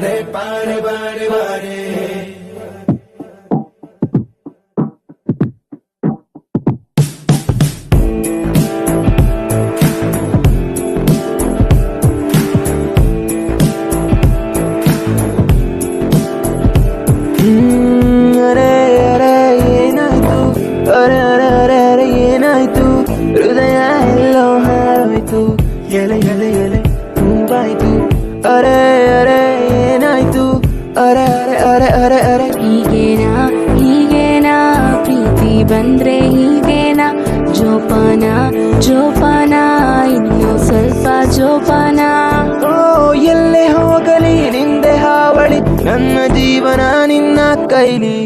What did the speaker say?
ಬಾರೆ ಬಾರೆ ಬಾರೆ ಬಾರೆ ಅರೆ ಅರೆ ಏನಾಯ್ತು, ಅರೆ ಅರೆ ಅರೆ ಅರೆ ಏನಾಯ್ತು, ಹೃದಯ ಎಲ್ಲೋ ಹಾರೋಯ್ತು, ಎಲೆ ಎಲೆ ಎಲೆ ತುಂಬಾಯ್ತು, ಅರೆ ಅರೆ ಏನಾಯ್ತು, ಅರೆ ಅರೆ ಅರೆ ಅರೆ ಅರೆ ಹೀಗೇನಾ ಹೀಗೇನಾ ಪ್ರೀತಿ ಬಂದ್ರೆ ಹೀಗೇನಾ, ಜೋಪಾನ ಜೋಪಾನ ಇನ್ನು ಸ್ವಲ್ಪ ಜೋಪಾನ. ಓ ಎಲ್ಲೇ ಹೋಗಲಿ ನಿಂದೆ ಹಾವಳಿ, ನನ್ನ ಜೀವನ ನಿನ್ನ ಕೈಲಿ.